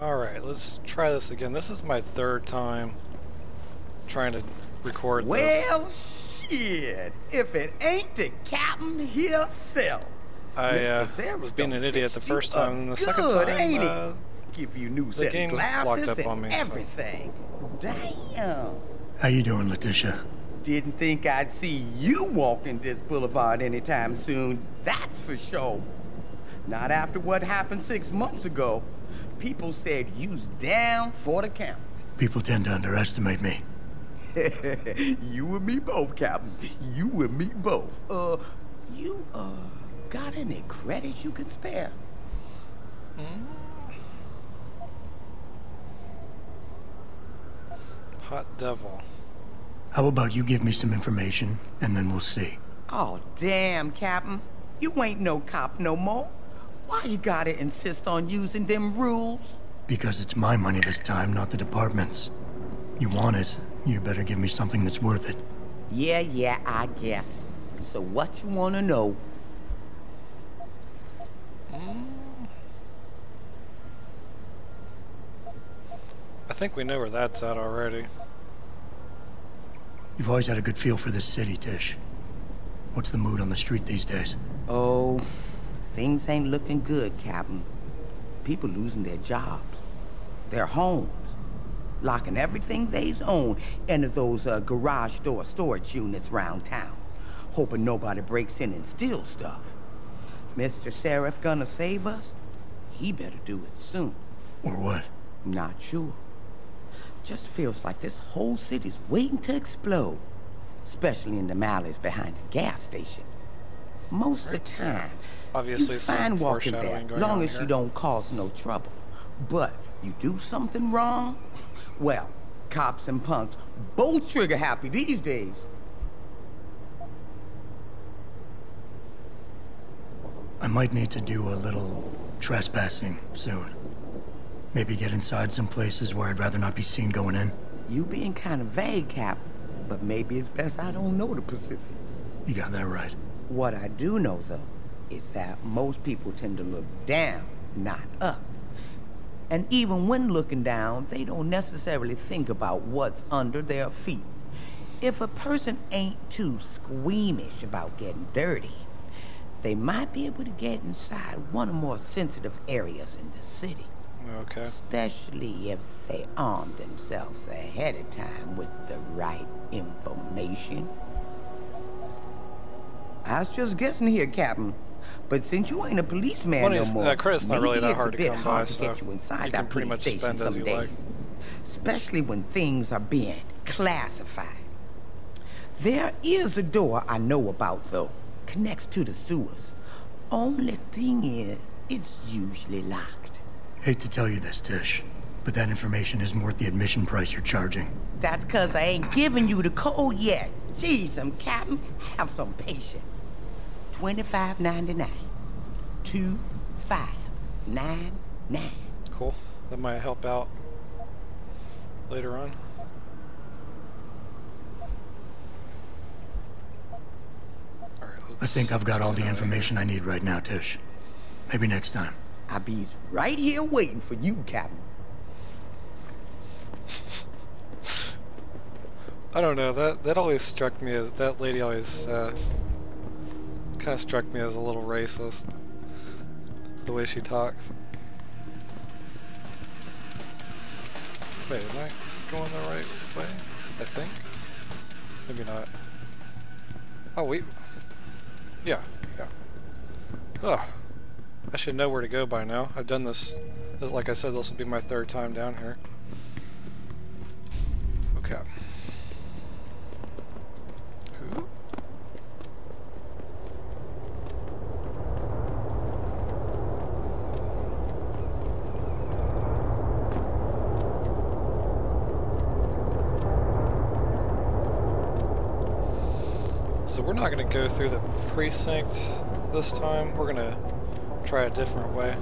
Alright, let's try this again. This is my third time trying to record this. Well, shit. If it ain't the captain himself. I was being an idiot the first time, and the second time, give you new the set game of locked glasses up on and me. everything. Damn. How you doing, Letitia? Didn't think I'd see you walking this boulevard anytime soon, that's for sure. Not after what happened 6 months ago. People said you's down for the count. People tend to underestimate me. You and me both, Captain. You and me both. You, got any credits you could spare? Hot devil. How about you give me some information, and then we'll see. Oh, damn, Captain. You ain't no cop no more. Why you gotta insist on using them rules? Because it's my money this time, not the department's. You want it, you better give me something that's worth it. Yeah, I guess. So what you wanna know? I think we know where that's at already. You've always had a good feel for this city, Tish. What's the mood on the street these days? Oh, things ain't looking good, Captain. People losing their jobs, their homes, locking everything they's own into those garage door storage units round town, hoping nobody breaks in and steals stuff. Mr. Sheriff gonna save us? He better do it soon. Or what? Not sure. Just feels like this whole city's waiting to explode, especially in the alleys behind the gas station. Most of the time, Obviously, you fine walking there, foreshadowing going long on as here. you don't cause no trouble. But you do something wrong, well, cops and punks both trigger happy these days. I might need to do a little trespassing soon. Maybe get inside some places where I'd rather not be seen going in. You being kind of vague, Cap, but maybe it's best I don't know the Pacifics. You got that right. What I do know, though, is that most people tend to look down, not up. And even when looking down, they don't necessarily think about what's under their feet. If a person ain't too squeamish about getting dirty, they might be able to get inside one or more sensitive areas in the city. Okay. Especially if they arm themselves ahead of time with the right information. I was just guessing here, Captain. But since you ain't a policeman no more, credit's not really that hard to come by, so get you inside you that can pretty police much station spend as some you days. like. Especially when things are being classified. There is a door I know about, though. Connects to the sewers. Only thing is, it's usually locked. Hate to tell you this, Tish, but that information isn't worth the admission price you're charging. That's 'cause I ain't giving you the code yet. Jeez, Captain, have some patience. $25.99. $25.99. Cool. That might help out later on. Alright, I think I've got all the information I need right now, Tish. Maybe next time. I be's right here waiting for you, Captain. I don't know, that always struck me as, that lady always kind of struck me as a little racist, the way she talks. Wait, am I going the right way? I think? Maybe not. Oh, wait. Yeah. Oh, I should know where to go by now. I've done this, like I said, this will be my third time down here. Okay. Who? So we're not going to go through the precinct this time. We're going to try a different way.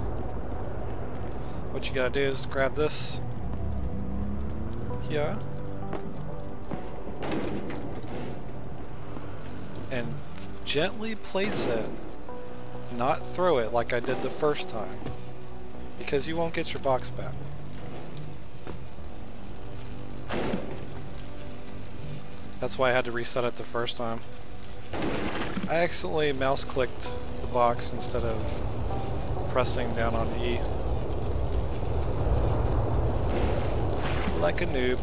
What you got to do is grab this. Yeah. And gently place it. Not throw it like I did the first time. Because you won't get your box back. That's why I had to reset it the first time. I accidentally mouse clicked the box instead of pressing down on E. Like a noob.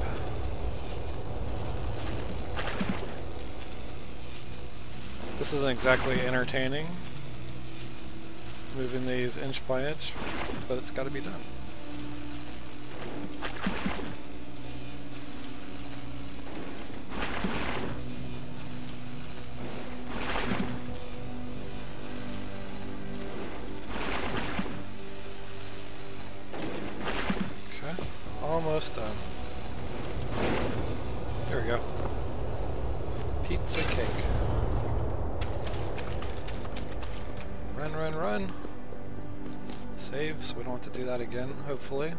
This isn't exactly entertaining, moving these inch by inch, but it's got to be done. Okay, almost done. There we go. Pizza cake. Run, run, run. Save, so we don't have to do that again, hopefully.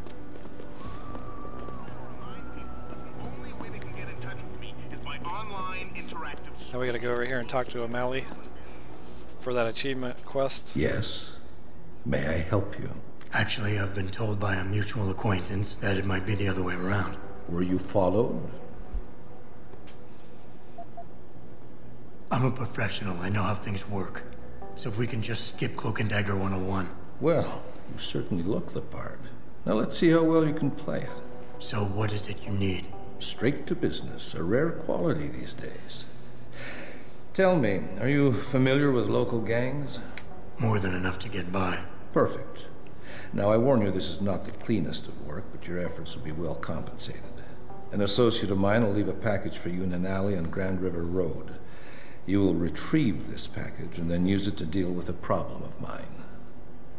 Now we gotta go over here and talk to O'Malley for that achievement quest. Yes. May I help you? Actually, I've been told by a mutual acquaintance that it might be the other way around. Were you followed? I'm a professional. I know how things work. So if we can just skip Cloak and Dagger 101. Well, you certainly look the part. Now let's see how well you can play it. So what is it you need? Straight to business, a rare quality these days. Tell me, are you familiar with local gangs? More than enough to get by. Perfect. Now I warn you, this is not the cleanest of work, but your efforts will be well compensated. An associate of mine will leave a package for you in an alley on Grand River Road. You will retrieve this package and then use it to deal with a problem of mine.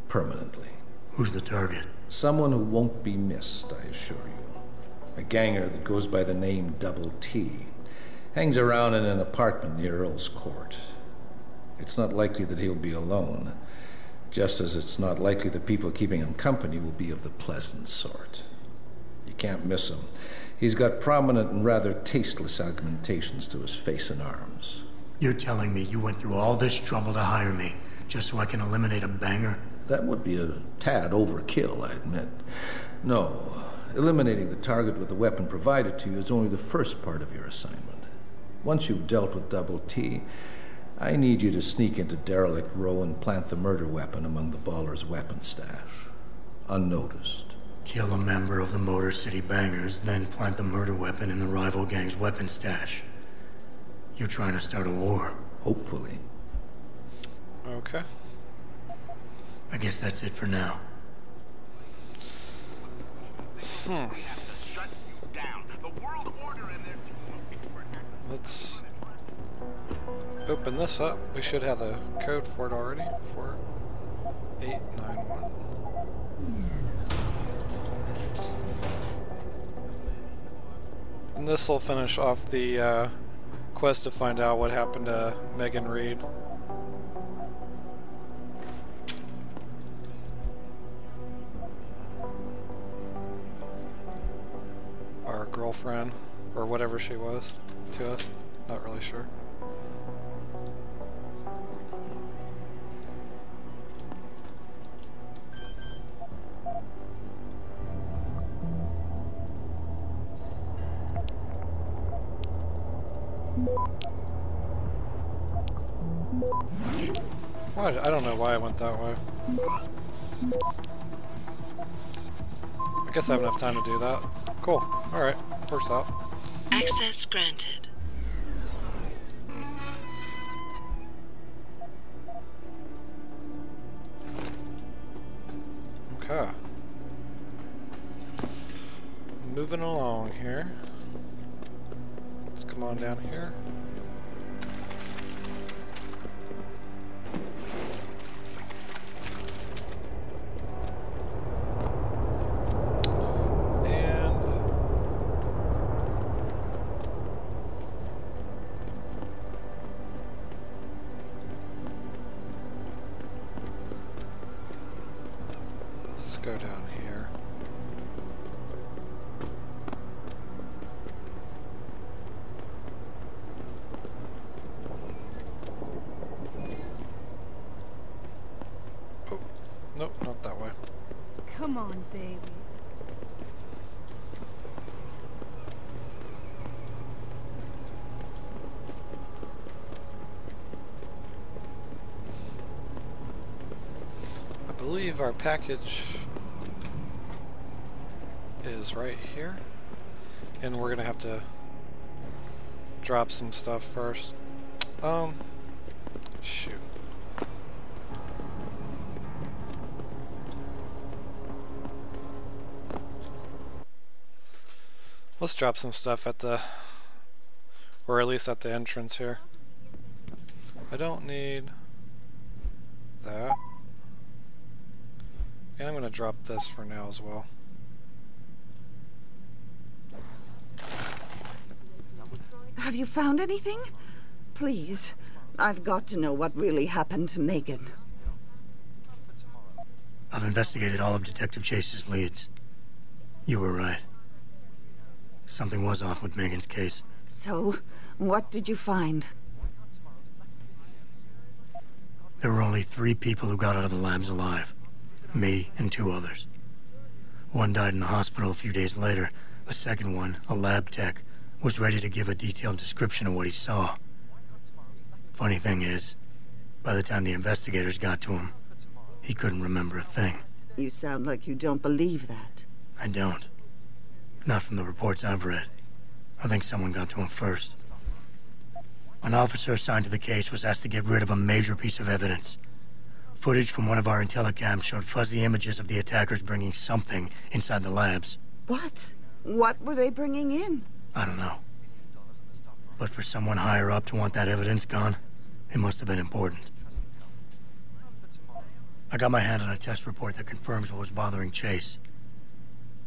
Permanently. Who's the target? Someone who won't be missed, I assure you. A ganger that goes by the name Double T. Hangs around in an apartment near Earl's Court. It's not likely that he'll be alone, just as it's not likely the people keeping him company will be of the pleasant sort. You can't miss him. He's got prominent and rather tasteless augmentations to his face and arms. You're telling me you went through all this trouble to hire me, just so I can eliminate a banger? That would be a tad overkill, I admit. No, eliminating the target with the weapon provided to you is only the first part of your assignment. Once you've dealt with Double T, I need you to sneak into Derelict Row and plant the murder weapon among the Baller's weapon stash. Unnoticed. Kill a member of the Motor City Bangers, then plant the murder weapon in the rival gang's weapon stash. You're trying to start a war. Hopefully. Okay. I guess that's it for now. Let's open this up. We should have the code for it already. 4891. And this will finish off the quest to find out what happened to Megan Reed. Our girlfriend, or whatever she was to us. Not really sure. Why? I don't know why I went that way. I guess I have enough time to do that. Cool. Alright. Works out. Access granted. Okay. Moving along here. Let's come on down here. Go down here. Oh, nope, not that way. Come on, baby. believe our package is right here, and we're gonna have to drop some stuff first. Shoot. Let's drop some stuff at the, or at least at the entrance here. I don't need that. And I'm gonna drop this for now as well. Have you found anything? Please, I've got to know what really happened to Megan. I've investigated all of Detective Chase's leads. You were right. Something was off with Megan's case. So, what did you find? There were only 3 people who got out of the labs alive. Me and 2 others. One died in the hospital a few days later. The second one, a lab tech, was ready to give a detailed description of what he saw. Funny thing is, by the time the investigators got to him, he couldn't remember a thing. You sound like you don't believe that. I don't. Not from the reports I've read. I think someone got to him first. An officer assigned to the case was asked to get rid of a major piece of evidence. Footage from one of our intellicams showed fuzzy images of the attackers bringing something inside the labs. What? What were they bringing in? I don't know. But for someone higher up to want that evidence gone, it must have been important. I got my hand on a test report that confirms what was bothering Chase.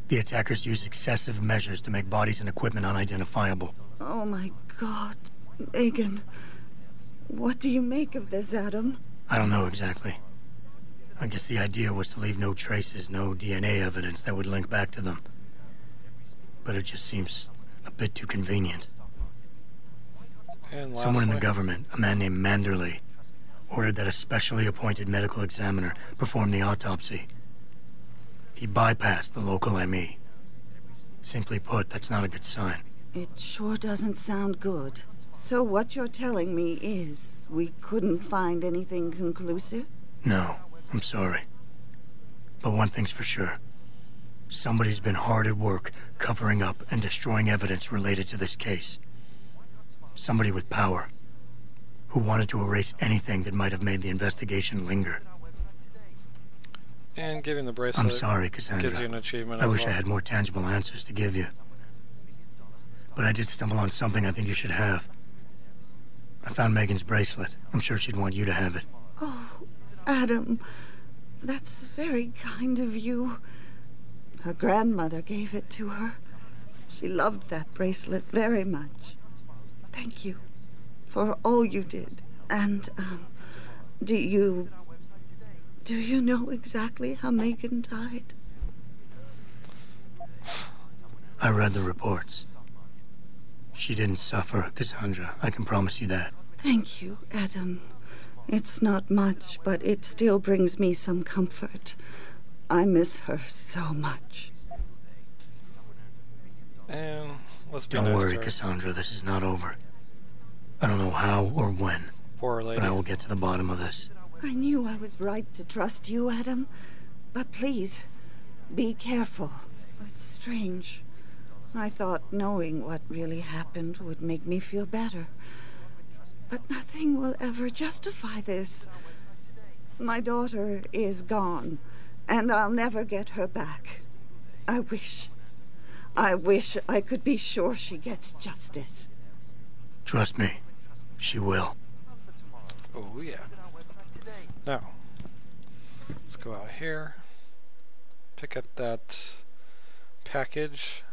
The attackers used excessive measures to make bodies and equipment unidentifiable. Oh my God, Megan. What do you make of this, Adam? I don't know exactly. I guess the idea was to leave no traces, no DNA evidence that would link back to them. But it just seems a bit too convenient. And lastly, someone in the government, a man named Manderley, ordered that a specially appointed medical examiner perform the autopsy. He bypassed the local ME. Simply put, that's not a good sign. It sure doesn't sound good. So what you're telling me is we couldn't find anything conclusive? No, I'm sorry. But one thing's for sure. Somebody's been hard at work covering up and destroying evidence related to this case. Somebody with power, who wanted to erase anything that might have made the investigation linger. and giving the bracelet I'm sorry, Cassandra. gives you an achievement. I as wish well. I had more tangible answers to give you. But I did stumble on something I think you should have. I found Megan's bracelet. I'm sure she'd want you to have it. Oh, Adam, that's very kind of you. Her grandmother gave it to her. She loved that bracelet very much. Thank you for all you did. And, do you know exactly how Megan died? I read the reports. She didn't suffer, Cassandra. I can promise you that. Thank you, Adam. It's not much, but it still brings me some comfort. I miss her so much. And let's be Don't nice worry, to her. Cassandra. This is not over. I don't know how or when, Poor lady. but I will get to the bottom of this. I knew I was right to trust you, Adam. But please, be careful. It's strange. I thought knowing what really happened would make me feel better. But nothing will ever justify this. My daughter is gone, and I'll never get her back. I wish I could be sure she gets justice. Trust me, she will. Oh yeah. Now, let's go out here. Pick up that package.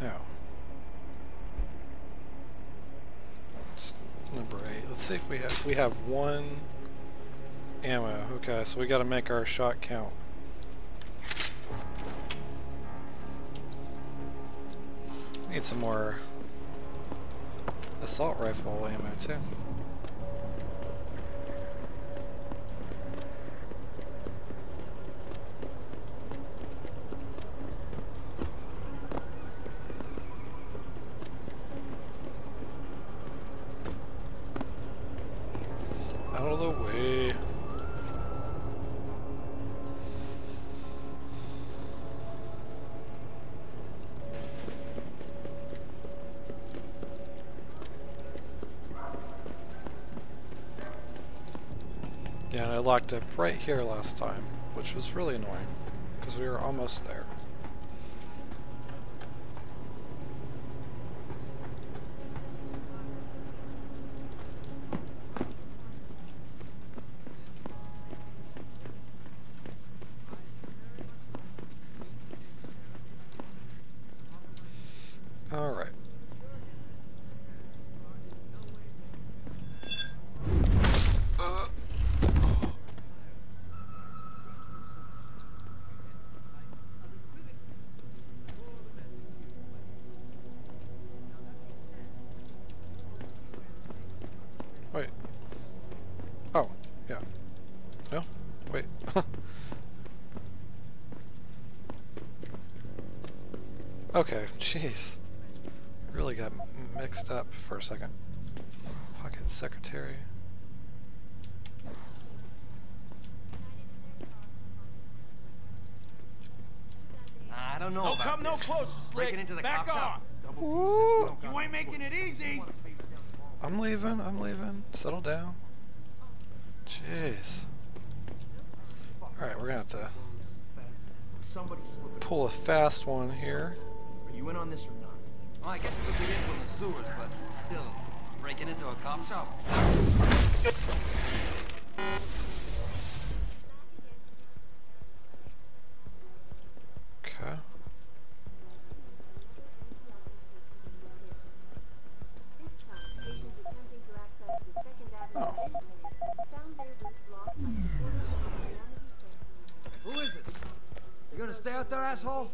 Now, number 8. Let's see if we have one ammo. Okay, so we got to make our shot count. Need some more assault rifle ammo too. Yeah, and I locked up right here last time, which was really annoying, because we were almost there. Alright. Wait. Oh, yeah. No? Wait. Okay, jeez. Really got mixed up for a second. Pocket secretary. I don't know. Don't come no closer, Slick. Breaking into the Back cop off. shop. Ooh. You ain't making it easy. I'm leaving. Settle down. Jeez. Alright, we're gonna have to Somebody slipping. pull a fast one here. Are you in on this or not? Well, I guess we could get in from the sewers, but still, breaking into a cop shop. Okay. Oh. Who is it? You gonna stay out there, asshole?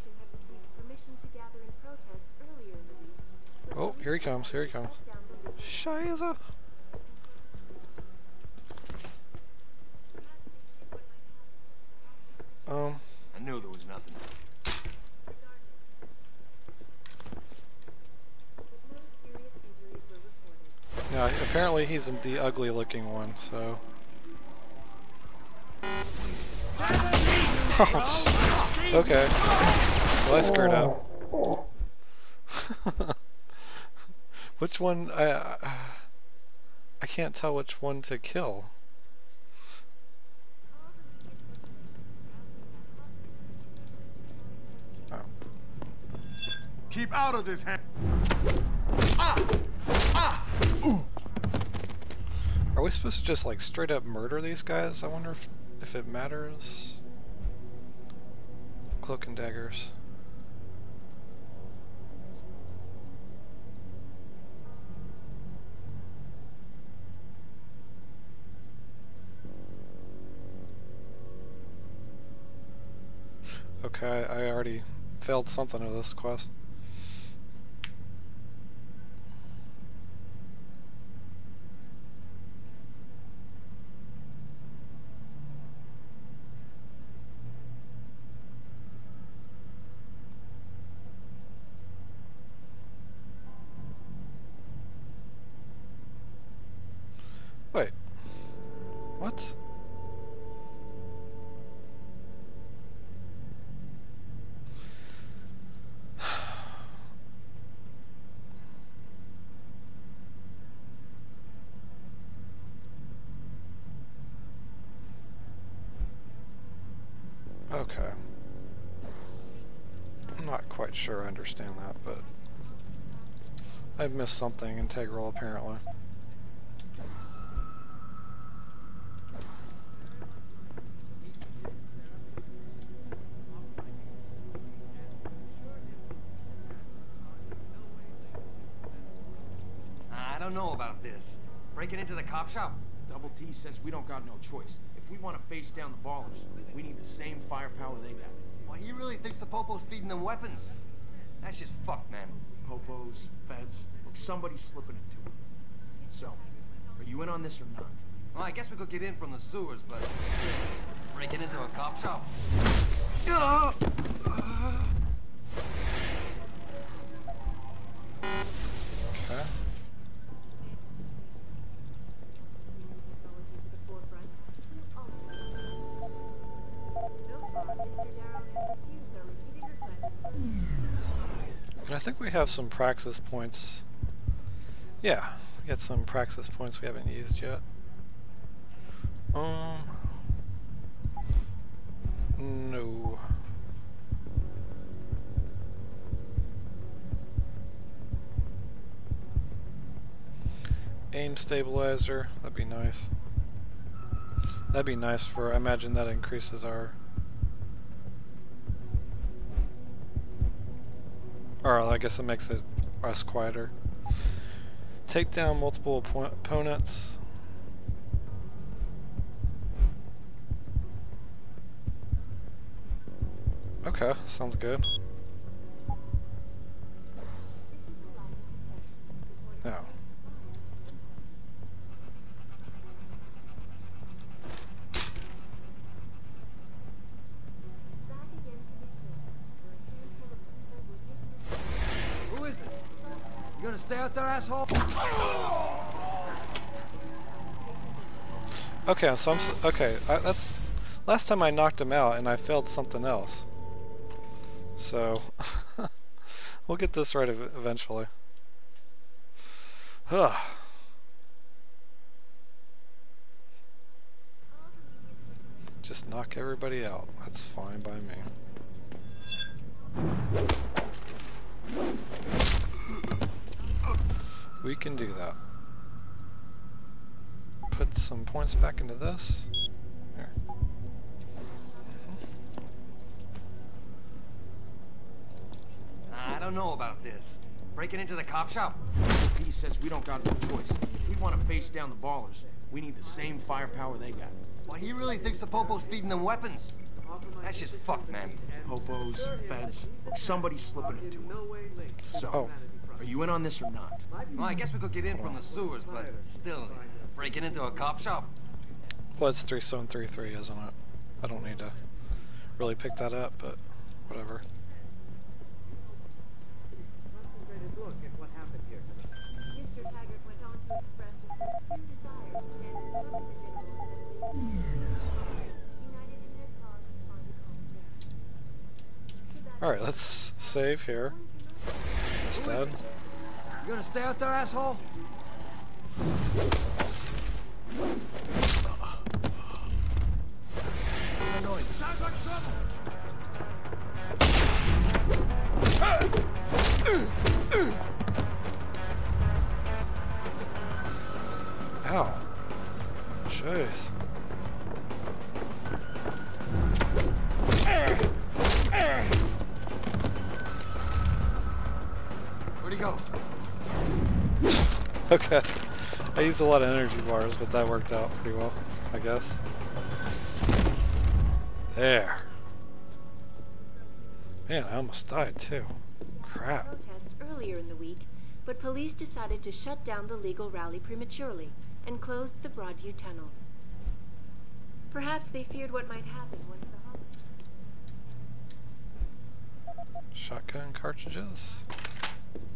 Oh, here he comes. Shiza. I knew there was nothing. Yeah, apparently he's the ugly looking one, so. Okay. Well, I screwed up. Which one? I can't tell which one to kill. Oh. Keep out of this hand. Are we supposed to just like straight up murder these guys? I wonder if it matters. Cloak and daggers. Okay, I already failed something of this quest. Wait. What? Okay. I'm not quite sure I understand that, but I've missed something integral apparently. I don't know about this. Breaking into the cop shop? Double T says we don't got no choice. If we want to face down the ballers, we need the same firepower they got. Well, he really thinks the Popo's feeding them weapons. That's just fucked, man. Popos, feds, look, somebody's slipping into it. So, are you in on this or not? Well, I guess we could get in from the sewers, but breaking into a cop shop? Okay. And I think we have some praxis points. Yeah, we got some praxis points we haven't used yet. No. Aim stabilizer, that'd be nice. That'd be nice for, I imagine that increases our... Or I guess it makes it us quieter. Take down multiple opponents. Okay, sounds good. Now. Who is it? You gonna stay out there, asshole? Okay, so that's last time I knocked him out and I failed something else. So we'll get this right eventually. Just knock everybody out. That's fine by me. We can do that. Put some points back into this. Here. I don't know about this. Breaking into the cop shop? He says we don't got no choice. If we want to face down the ballers, we need the same firepower they got. Well, he really thinks the Popo's feeding them weapons. That's just fucked, man. Popos, feds, somebody's slipping into them. So, are you in on this or not? Well, I guess we could get in from the sewers, but still, breaking into a cop shop? Well, it's 3733, isn't it? I don't need to really pick that up, but whatever. Alright, let's save here instead. You gonna stay out there, asshole? Sounds like trouble. Ow. Jeez. Where'd he go? Okay. I used a lot of energy bars, but that worked out pretty well, I guess. There. Man, I almost died too. Crap. Protest earlier in the week, but police decided to shut down the legal rally prematurely and closed the Broadview Tunnel. Perhaps they feared what might happen once the Shotgun cartridges.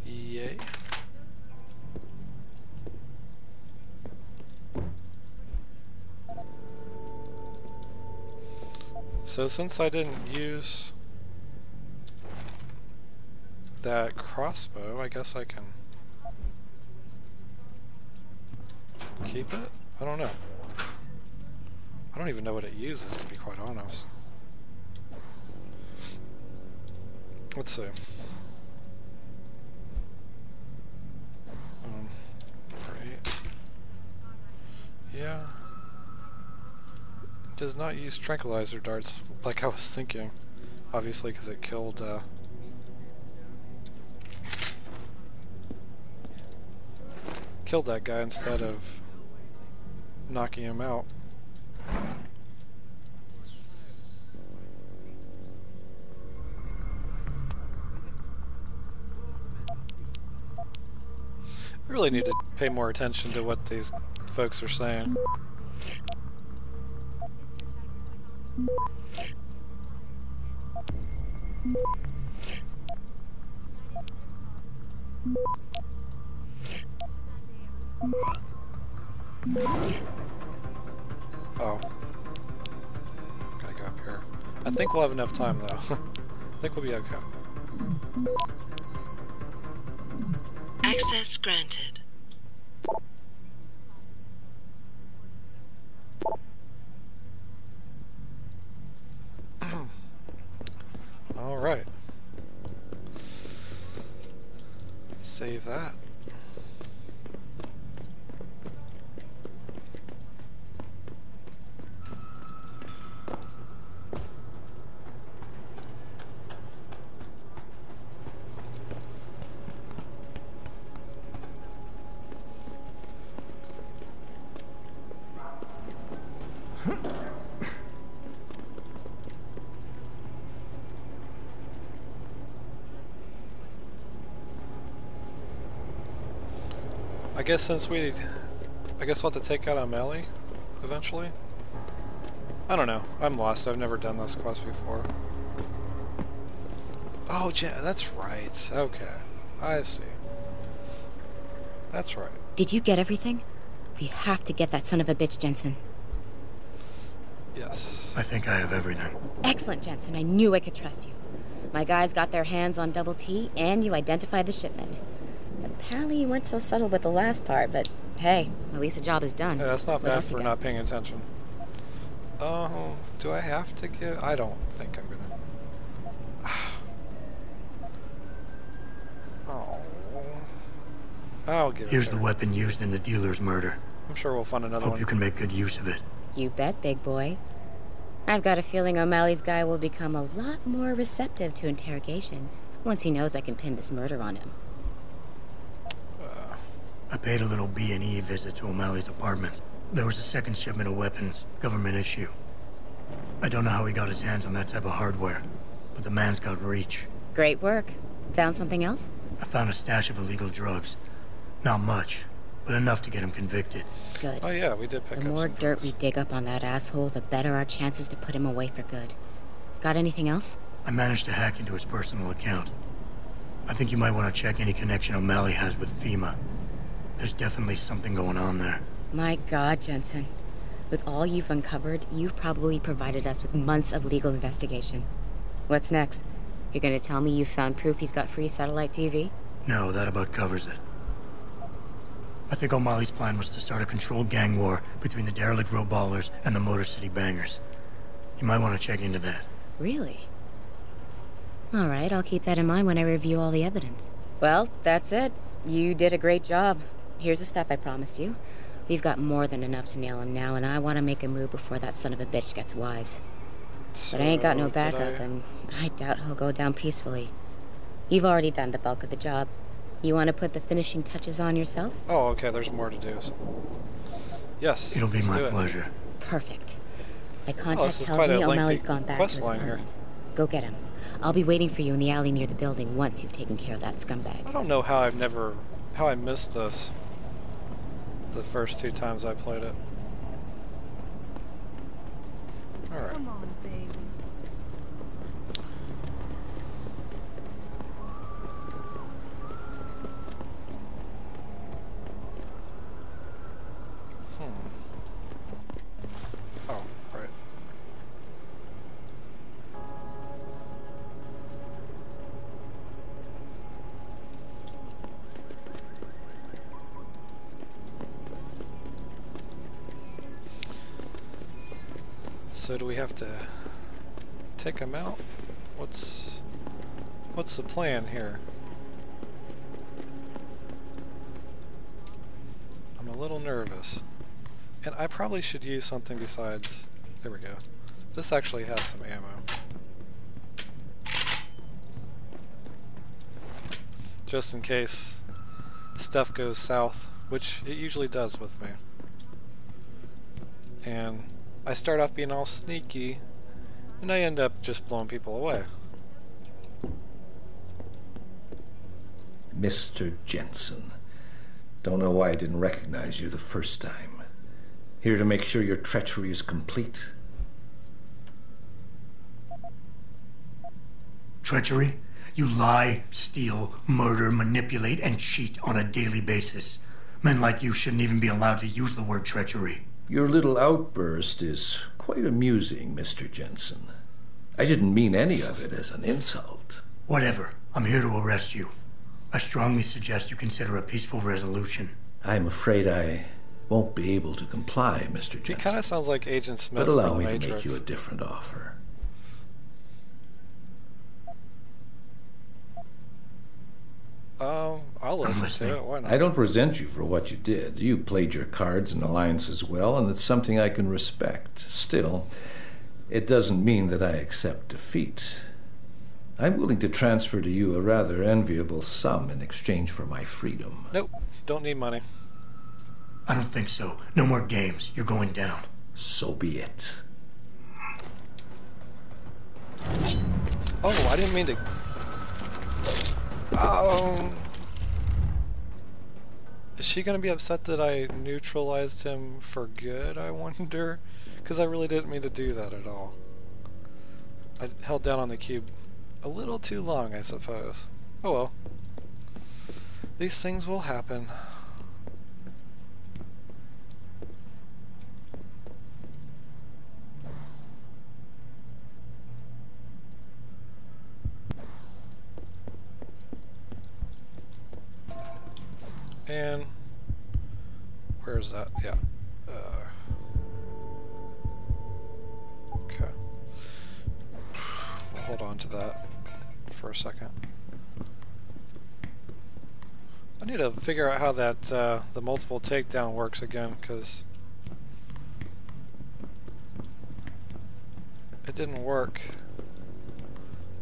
Yay. So since I didn't use that crossbow, I guess I can keep it? I don't know. I don't even know what it uses, to be quite honest. Let's see. Right. Yeah. It does not use tranquilizer darts like I was thinking. Obviously, because it killed, killed that guy instead of knocking him out. I really need to pay more attention to what these folks are saying. Oh. Gotta go up here. I think we'll have enough time though. I think we'll be okay. Access granted. save that. I guess we'll have to take out O'Malley eventually. I don't know. I'm lost. I've never done this quest before. Oh, that's right. Okay. I see. That's right. Did you get everything? We have to get that son of a bitch, Jensen. Yes. I think I have everything. Excellent, Jensen. I knew I could trust you. My guys got their hands on Double T, and you identified the shipment. Apparently you weren't so subtle with the last part, but hey, at least the job is done. Yeah, that's not bad for not paying attention. Oh, do I have to give? I don't think I'm gonna. Oh. I'll give it. Here's the weapon used in the dealer's murder. I'm sure we'll find another one. Hope you can make good use of it. You bet, big boy. I've got a feeling O'Malley's guy will become a lot more receptive to interrogation once he knows I can pin this murder on him. I paid a little B&E visit to O'Malley's apartment. There was a second shipment of weapons, government issue. I don't know how he got his hands on that type of hardware, but the man's got reach. Great work. Found something else? I found a stash of illegal drugs. Not much, but enough to get him convicted. Good. Oh yeah, we did pick up The more some dirt drugs. we dig up on that asshole, the better our chances to put him away for good. Got anything else? I managed to hack into his personal account. I think you might want to check any connection O'Malley has with FEMA. There's definitely something going on there. My God, Jensen. With all you've uncovered, you've probably provided us with months of legal investigation. What's next? You're gonna tell me you found proof he's got free satellite TV? No, that about covers it. I think O'Malley's plan was to start a controlled gang war between the derelict road ballers and the Motor City bangers. You might want to check into that. Really? All right, I'll keep that in mind when I review all the evidence. Well, that's it. You did a great job. Here's the stuff I promised you. We've got more than enough to nail him now, and I want to make a move before that son of a bitch gets wise. But I ain't got no backup, and I doubt he'll go down peacefully. You've already done the bulk of the job. You want to put the finishing touches on yourself? Oh, okay, there's more to do. So. Yes. It'll be my pleasure. Perfect. My contact tells quite a me lengthy O'Malley's gone back to his quest line here. apartment. Go get him. I'll be waiting for you in the alley near the building once you've taken care of that scumbag. I don't know how I missed this the first 2 times I played it. Alright. Come on, baby. Oh, right. So do we have to take him out? What's the plan here? I'm a little nervous. And I probably should use something besides... There we go. This actually has some ammo. Just in case stuff goes south, which it usually does with me. And I start off being all sneaky, and I end up just blowing people away. Mr. Jensen. Don't know why I didn't recognize you the first time. Here to make sure your treachery is complete. Treachery? You lie, steal, murder, manipulate, and cheat on a daily basis. Men like you shouldn't even be allowed to use the word treachery. Your little outburst is quite amusing, Mr. Jensen. I didn't mean any of it as an insult. Whatever. I'm here to arrest you. I strongly suggest you consider a peaceful resolution. I'm afraid I won't be able to comply, Mr. Jensen. He kind of sounds like Agent Smith. But allow from me the to Matrix. make you a different offer. I'll listen to it. Why not? I don't resent you for what you did. You played your cards and alliances well, and it's something I can respect. Still, it doesn't mean that I accept defeat. I'm willing to transfer to you a rather enviable sum in exchange for my freedom. Nope. Don't need money. I don't think so. No more games. You're going down. So be it. Oh, I didn't mean to... Is she gonna be upset that I neutralized him for good, I wonder? Because I really didn't mean to do that at all. I held down on the cube a little too long, I suppose. Oh well. These things will happen. And where's that? Yeah. Okay. We'll hold on to that for a second. I need to figure out how that the multiple takedown works again, because it didn't work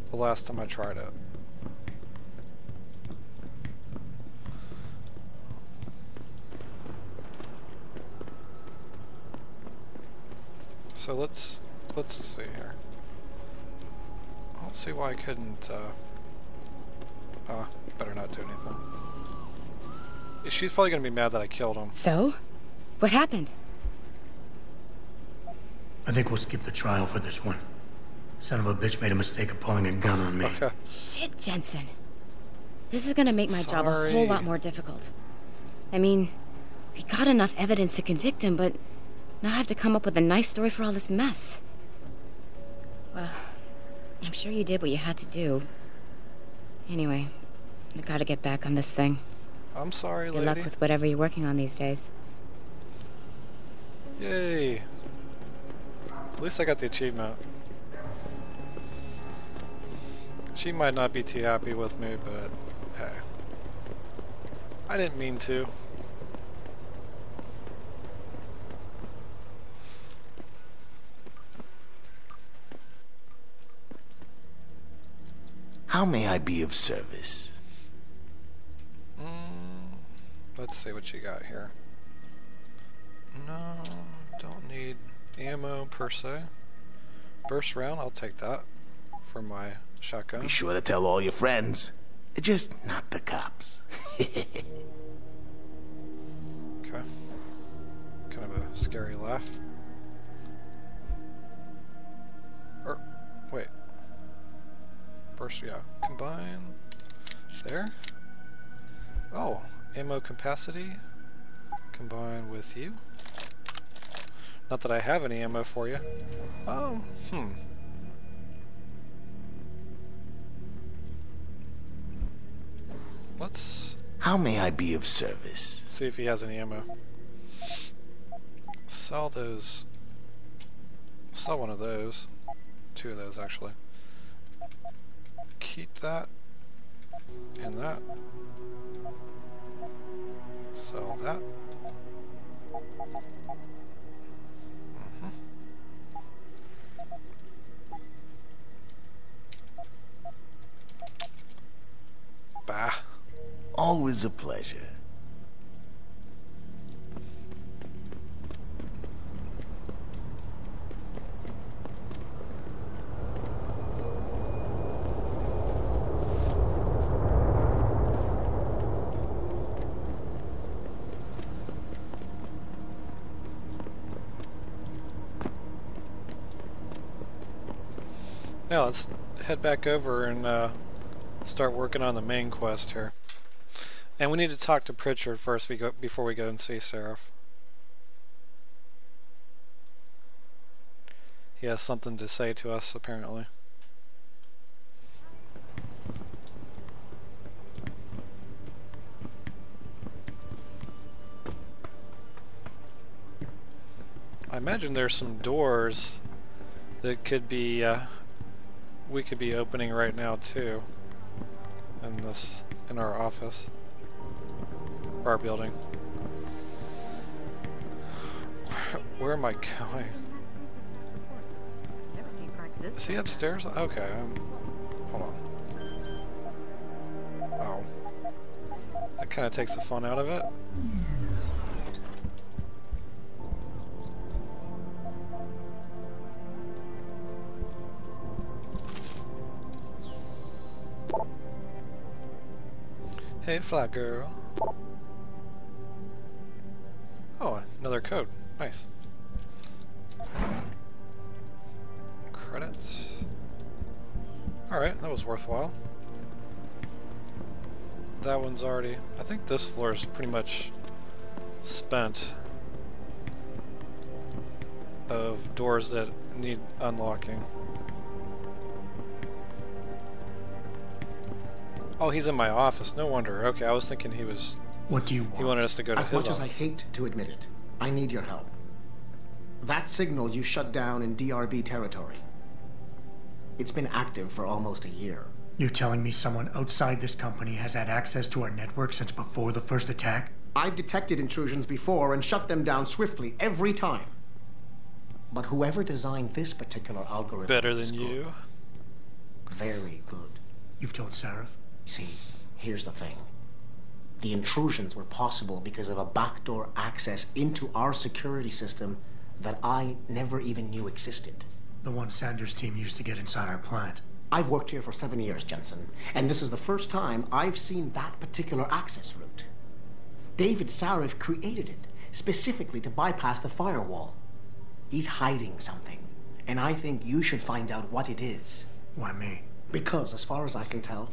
the last time I tried it. So let's see here. I don't see why I couldn't. Better not do anything. She's probably gonna be mad that I killed him. So, what happened? I think we'll skip the trial for this one. Son of a bitch made a mistake of pulling a gun on me. Okay. Shit, Jensen. This is gonna make my job a whole lot more difficult. I mean, we got enough evidence to convict him, but now I have to come up with a nice story for all this mess. Well, I'm sure you did what you had to do. Anyway, I gotta get back on this thing. I'm sorry, lady. Good luck with whatever you're working on these days. Yay. At least I got the achievement. She might not be too happy with me, but hey. I didn't mean to. How may I be of service? Let's see what you got here. No, don't need ammo per se. Burst round, I'll take that for my shotgun. Be sure to tell all your friends. Just not the cops. Okay. Kind of a scary laugh. Or, wait. Burst, yeah. Combine. There. Oh, ammo capacity. Combine with you. Not that I have any ammo for you. Let's... How may I be of service? See if he has any ammo. Sell those. Sell one of those. Two of those, actually. Keep that. And that. Sell that. Bah. Always a pleasure. Yeah, let's head back over and start working on the main quest here. And we need to talk to Pritchard first before we go and see Seraph. He has something to say to us, apparently. I imagine there's some doors that could be we could be opening right now too in our office. Our building. Where am I going? Is he upstairs? Okay, hold on. Oh. That kind of takes the fun out of it. Hey, flat girl. Oh, another code. Nice. Credits. Alright, that was worthwhile. That one's already... I think this floor is pretty much spent of doors that need unlocking. Oh, he's in my office. No wonder. Okay, I was thinking he was... What do you want? He wanted us to go to his office. As much as I hate to admit it, I need your help. That signal you shut down in DRB territory. It's been active for almost a year. You're telling me someone outside this company has had access to our network since before the first attack? I've detected intrusions before and shut them down swiftly every time. But whoever designed this particular algorithm better is than good. you. Very good. You've told Sarif? See, here's the thing. The intrusions were possible because of a backdoor access into our security system that I never even knew existed. The one Sanders' team used to get inside our plant. I've worked here for 7 years, Jensen, and this is the first time I've seen that particular access route. David Sarif created it specifically to bypass the firewall. He's hiding something, and I think you should find out what it is. Why me? Because, as far as I can tell,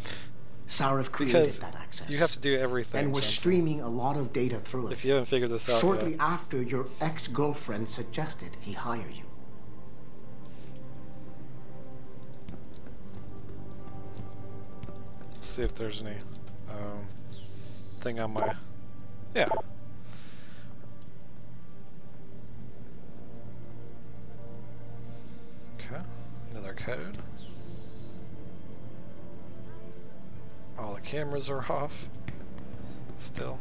Sarif created that access. You have to do everything. And we're streaming a lot of data through it. If you haven't figured this out Shortly yet. after your ex-girlfriend suggested he hire you. Let's see if there's any thing on my... Yeah. Okay. Another code. All the cameras are off. Still.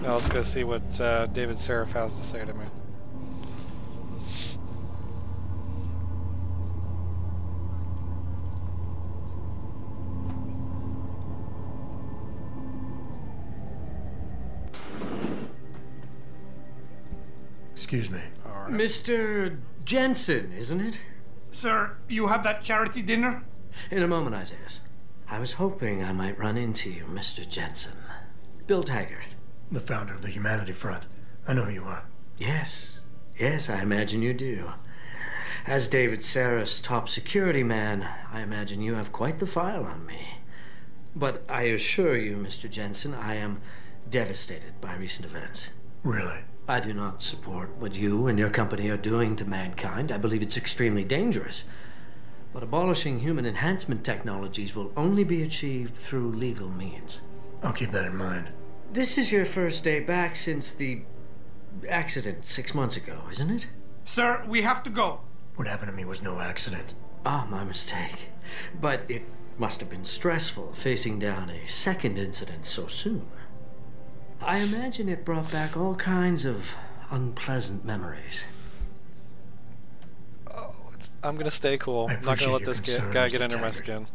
Now let's go see what David Sarif has to say to me. Excuse me. All right. Mr. Jensen, isn't it? Sir, you have that charity dinner? In a moment, Isaiah. I was hoping I might run into you, Mr. Jensen. Bill Taggart. The founder of the Humanity Front. I know who you are. Yes. Yes, I imagine you do. As David Sarif's top security man, I imagine you have quite the file on me. But I assure you, Mr. Jensen, I am devastated by recent events. Really? I do not support what you and your company are doing to mankind. I believe it's extremely dangerous. But abolishing human enhancement technologies will only be achieved through legal means. I'll keep that in mind. This is your first day back since the accident 6 months ago, isn't it? Sir, we have to go. What happened to me was no accident. Ah, my mistake. But it must have been stressful facing down a second incident so soon. I imagine it brought back all kinds of unpleasant memories. Oh, I'm gonna stay cool. I'm not gonna let this guy get under my skin.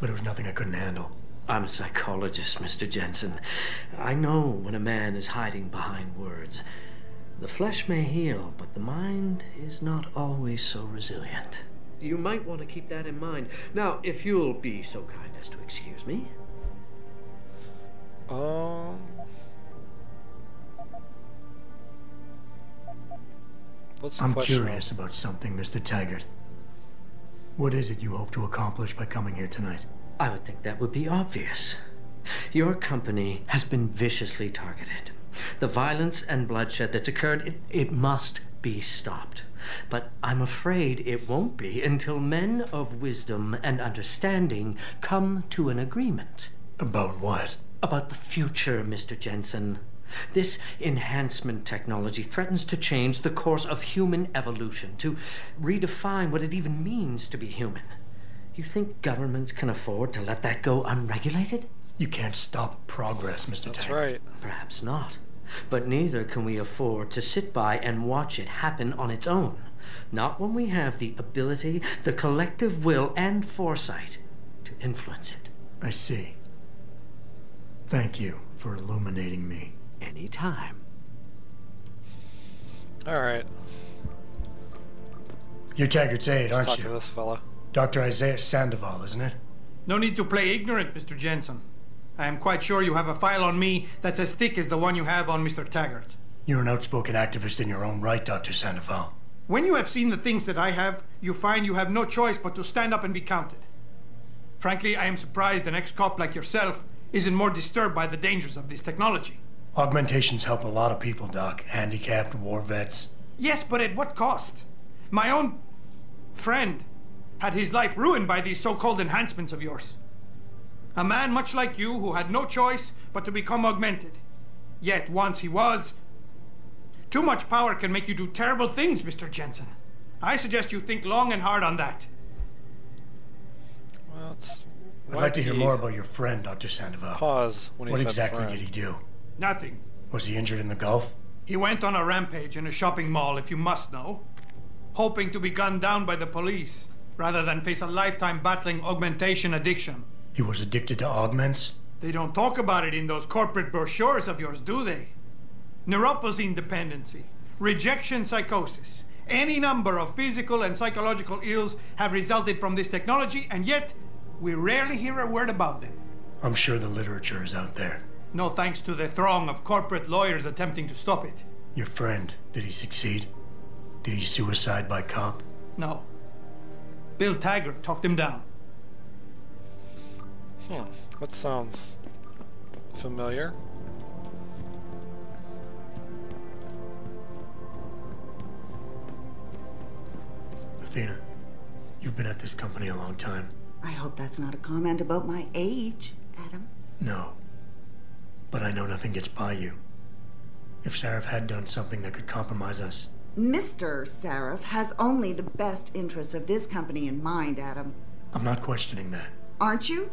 But it was nothing I couldn't handle. I'm a psychologist, Mr. Jensen. I know when a man is hiding behind words. The flesh may heal, but the mind is not always so resilient. You might want to keep that in mind. Now, if you'll be so kind as to excuse me. I'm curious about something, Mr. Taggart. What is it you hope to accomplish by coming here tonight? I would think that would be obvious. Your company has been viciously targeted. The violence and bloodshed that's occurred, it must be stopped. But I'm afraid it won't be until men of wisdom and understanding come to an agreement. About what? About the future, Mr. Jensen. This enhancement technology threatens to change the course of human evolution, to redefine what it even means to be human. You think governments can afford to let that go unregulated? You can't stop progress, Mr. That's Taggart. right. Perhaps not. But neither can we afford to sit by and watch it happen on its own. Not when we have the ability, the collective will, and foresight to influence it. I see. Thank you for illuminating me. Anytime. Alright. You're Taggart's aide, aren't Talk you? to this fella. Dr. Isaiah Sandoval, isn't it? No need to play ignorant, Mr. Jensen. I am quite sure you have a file on me that's as thick as the one you have on Mr. Taggart. You're an outspoken activist in your own right, Dr. Sandoval. When you have seen the things that I have, you find you have no choice but to stand up and be counted. Frankly, I am surprised an ex-cop like yourself isn't more disturbed by the dangers of this technology. Augmentations help a lot of people, Doc. Handicapped, war vets. Yes, but at what cost? My own friend had his life ruined by these so-called enhancements of yours. A man much like you who had no choice but to become augmented. Yet once he was... Too much power can make you do terrible things, Mr. Jensen. I suggest you think long and hard on that. Well, I'd like to hear more about your friend, Dr. Sandoval. Pause when he What said exactly friend. did he do? Nothing. Was he injured in the Gulf? He went on a rampage in a shopping mall, if you must know, hoping to be gunned down by the police, rather than face a lifetime battling augmentation addiction. He was addicted to augments? They don't talk about it in those corporate brochures of yours, do they? Neuroposine dependency, rejection psychosis, any number of physical and psychological ills have resulted from this technology, and yet we rarely hear a word about them. I'm sure the literature is out there. No thanks to the throng of corporate lawyers attempting to stop it. Your friend, did he succeed? Did he suicide by cop? No. Bill Taggart talked him down. That sounds familiar. Athena, you've been at this company a long time. I hope that's not a comment about my age, Adam. No. But I know nothing gets by you. If Sarif had done something that could compromise us... Mr. Sarif has only the best interests of this company in mind, Adam. I'm not questioning that. Aren't you?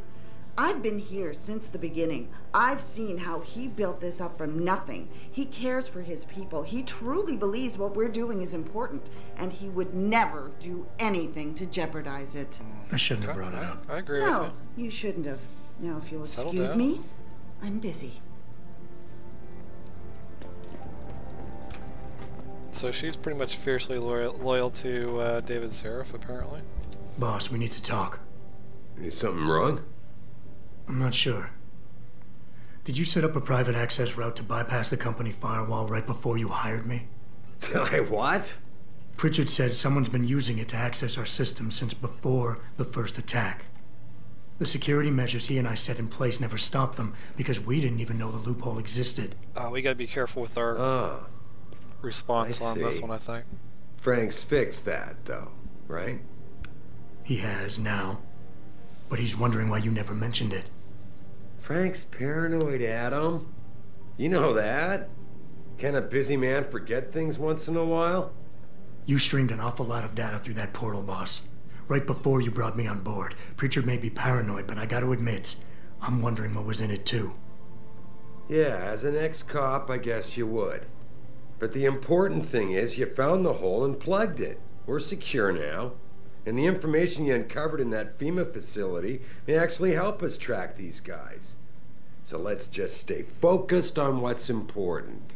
I've been here since the beginning. I've seen how he built this up from nothing. He cares for his people. He truly believes what we're doing is important, and he would never do anything to jeopardize it. I shouldn't have brought it up. I agree with No, you shouldn't have. Now, if you'll Settle excuse down. me, I'm busy. So she's pretty much fiercely loyal to David Sarif, apparently. Boss, we need to talk. Is something wrong? I'm not sure. Did you set up a private access route to bypass the company firewall right before you hired me? What? Pritchard said someone's been using it to access our system since before the first attack. The security measures he and I set in place never stopped them because we didn't even know the loophole existed. We gotta be careful with our response I on this see. one, I think. Frank's fixed that, though, right? He has now. But he's wondering why you never mentioned it. Frank's paranoid, Adam. You know that. Can a busy man forget things once in a while? You streamed an awful lot of data through that portal, boss. Right before you brought me on board. Pritchard may be paranoid, but I gotta admit, I'm wondering what was in it too. Yeah, as an ex-cop, I guess you would. But the important thing is you found the hole and plugged it. We're secure now. And the information you uncovered in that FEMA facility may actually help us track these guys. So let's just stay focused on what's important.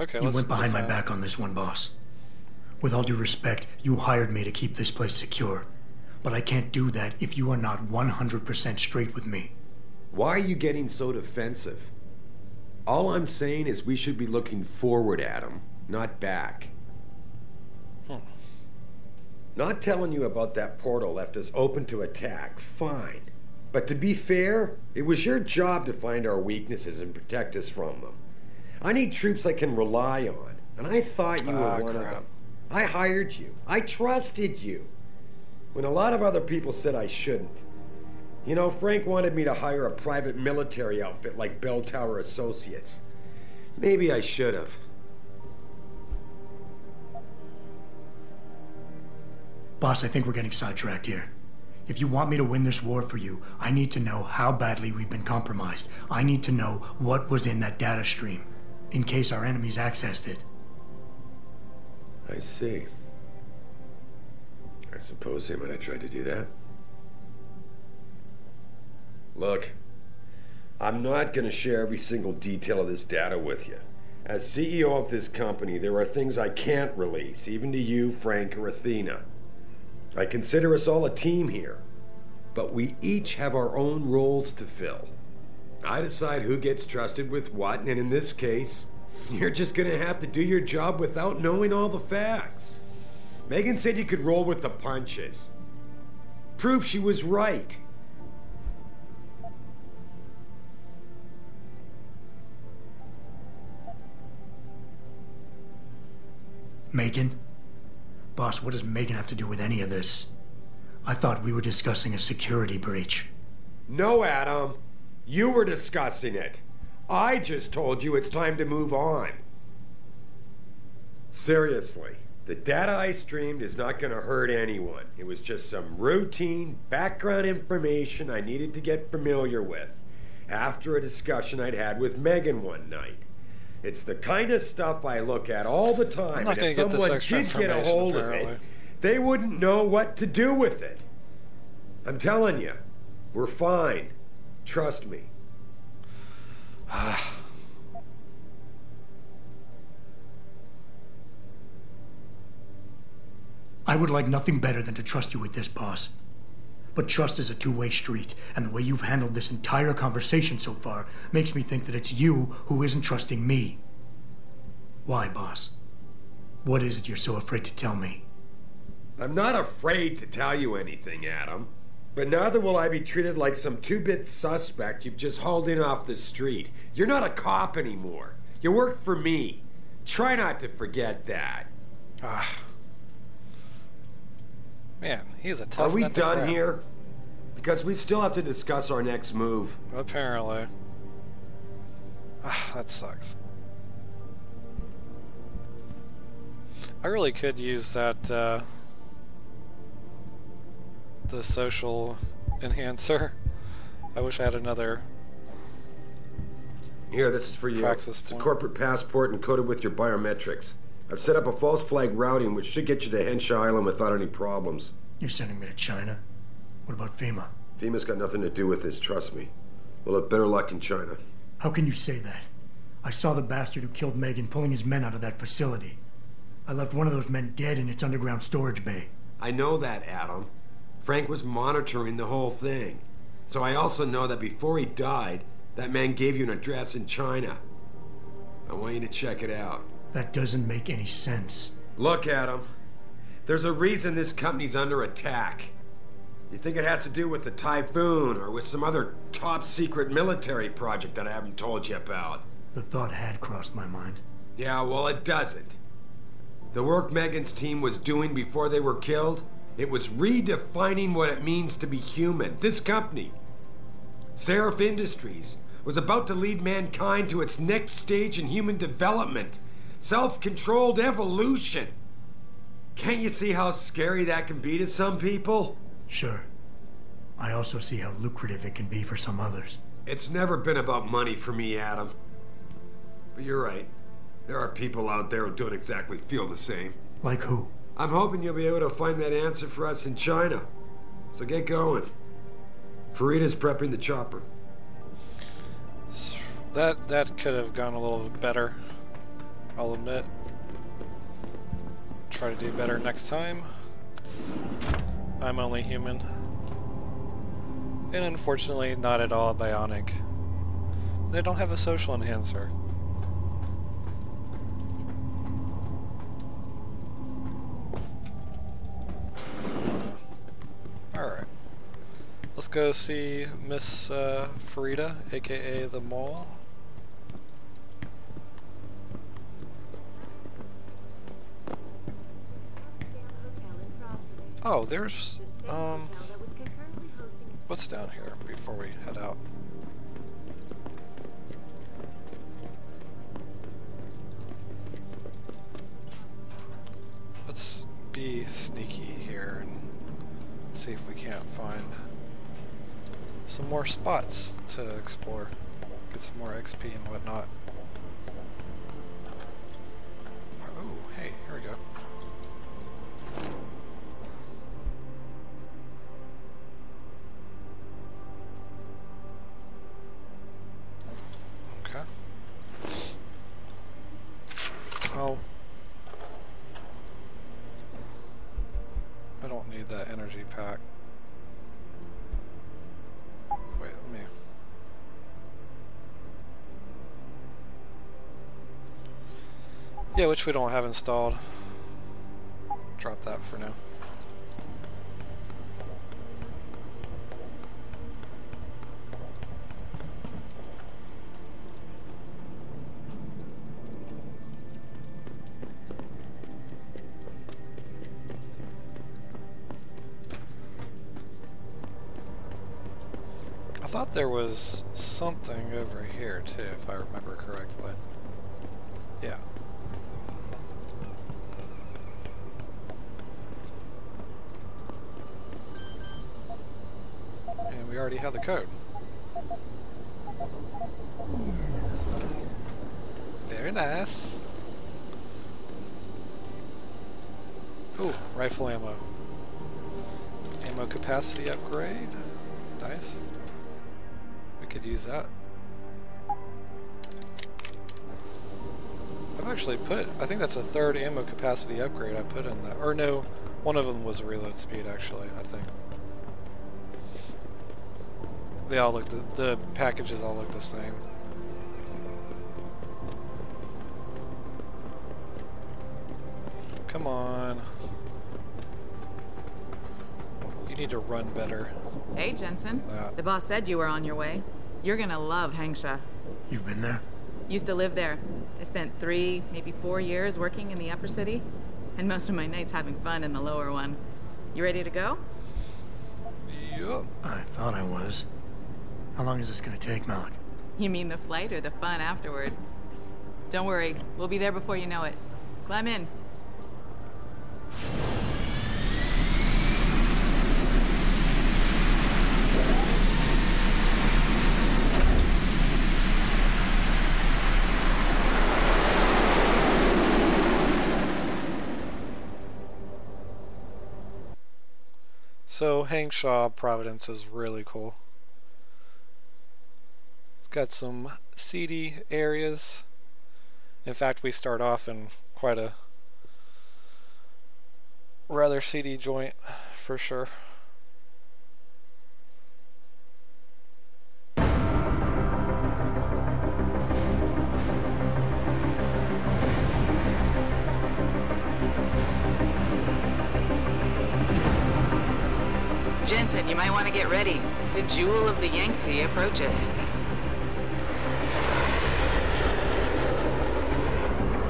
Okay, You went behind my back on this one, boss. With all due respect, you hired me to keep this place secure. But I can't do that if you are not 100% straight with me. Why are you getting so defensive? All I'm saying is we should be looking forward, Adam, not back. Not telling you about that portal left us open to attack, fine. But to be fair, it was your job to find our weaknesses and protect us from them. I need troops I can rely on, and I thought you were one of them. I hired you. I trusted you. When a lot of other people said I shouldn't. You know, Frank wanted me to hire a private military outfit like Bell Tower Associates. Maybe I should have. Boss, I think we're getting sidetracked here. If you want me to win this war for you, I need to know how badly we've been compromised. I need to know what was in that data stream, in case our enemies accessed it. I see. I suppose they might have tried to do that. Look, I'm not going to share every single detail of this data with you. As CEO of this company, there are things I can't release, even to you, Frank, or Athena. I consider us all a team here, but we each have our own roles to fill. I decide who gets trusted with what, and in this case, you're just going to have to do your job without knowing all the facts. Megan said you could roll with the punches. Proof she was right. Megan? Boss, what does Megan have to do with any of this? I thought we were discussing a security breach. No, Adam. You were discussing it. I just told you it's time to move on. Seriously, the data I streamed is not going to hurt anyone. It was just some routine background information I needed to get familiar with after a discussion I'd had with Megan one night. It's the kind of stuff I look at all the time, and if someone did get a hold of it, they wouldn't know what to do with it. I'm telling you, we're fine. Trust me. I would like nothing better than to trust you with this, boss. But trust is a two-way street, and the way you've handled this entire conversation so far makes me think that it's you who isn't trusting me. Why, boss? What is it you're so afraid to tell me? I'm not afraid to tell you anything, Adam. But neither will I be treated like some two-bit suspect you've just hauled in off the street. You're not a cop anymore. You work for me. Try not to forget that. Man, he's a tough Are we nut to done crack. here? Because we still have to discuss our next move. Apparently. That sucks. I really could use that, the social enhancer. I wish I had another. Here, this is for you. It's a corporate passport encoded with your biometrics. I've set up a false flag routing which should get you to Henshaw Island without any problems. You're sending me to China? What about FEMA? FEMA's got nothing to do with this, trust me. We'll have better luck in China. How can you say that? I saw the bastard who killed Megan pulling his men out of that facility. I left one of those men dead in its underground storage bay. I know that, Adam. Frank was monitoring the whole thing. So I also know that before he died, that man gave you an address in China. I want you to check it out. That doesn't make any sense. Look, Adam. There's a reason this company's under attack. You think it has to do with the Typhoon or with some other top-secret military project that I haven't told you about? The thought had crossed my mind. Yeah, well, it doesn't. The work Megan's team was doing before they were killed, it was redefining what it means to be human. This company, Seraph Industries, was about to lead mankind to its next stage in human development. Self-controlled evolution. Can't you see how scary that can be to some people? Sure. I also see how lucrative it can be for some others. It's never been about money for me, Adam. But you're right. There are people out there who don't exactly feel the same. Like who? I'm hoping you'll be able to find that answer for us in China. So get going. Farida's prepping the chopper. That could have gone a little better, I'll admit. Try to do better next time. I'm only human. And unfortunately, not at all bionic. They don't have a social enhancer. Alright. Let's go see Miss Farida, aka the Mole. Oh, there's, what's down here before we head out? Let's be sneaky here and see if we can't find some more spots to explore. Get some more XP and whatnot. Oh, hey, here we go. Oh. I don't need that energy pack. Wait, let me... Yeah, which we don't have installed. Drop that for now. I thought there was something over here too, if I remember correctly. Yeah. And we already have the code. Very nice. Ooh, rifle ammo. Ammo capacity upgrade. Nice. We could use that. I've actually put, I think that's a third ammo capacity upgrade I put in that. Or no, one of them was a reload speed actually, I think. They all look, the packages all look the same. Come on. You need to run better. Hey, Jensen. The boss said you were on your way. You're gonna love Hengsha. You've been there? Used to live there. I spent 3, maybe 4 years working in the upper city, and most of my nights having fun in the lower one. You ready to go? Yup. I thought I was. How long is this gonna take, Malik? You mean the flight or the fun afterward? Don't worry, we'll be there before you know it. Climb in. So Hengsha Providence is really cool. It's got some seedy areas. In fact, we start off in quite a rather seedy joint for sure. Jensen, you might want to get ready. The jewel of the Yangtze approaches.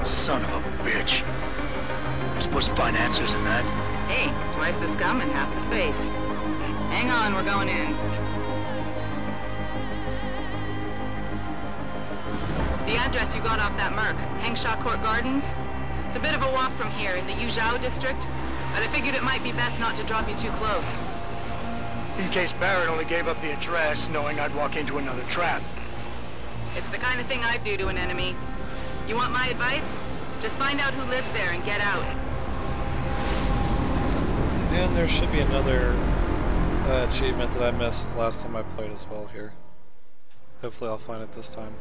Son of a bitch. I'm supposed to find answers in that. Hey, twice the scum and half the space. Hang on, we're going in. The address you got off that Merc, Hengsha Court Gardens. It's a bit of a walk from here in the Yuzhou district, but I figured it might be best not to drop you too close. In case Barrett only gave up the address, knowing I'd walk into another trap. It's the kind of thing I'd do to an enemy. You want my advice? Just find out who lives there and get out. And there should be another achievement that I missed last time I played as well here. Hopefully I'll find it this time.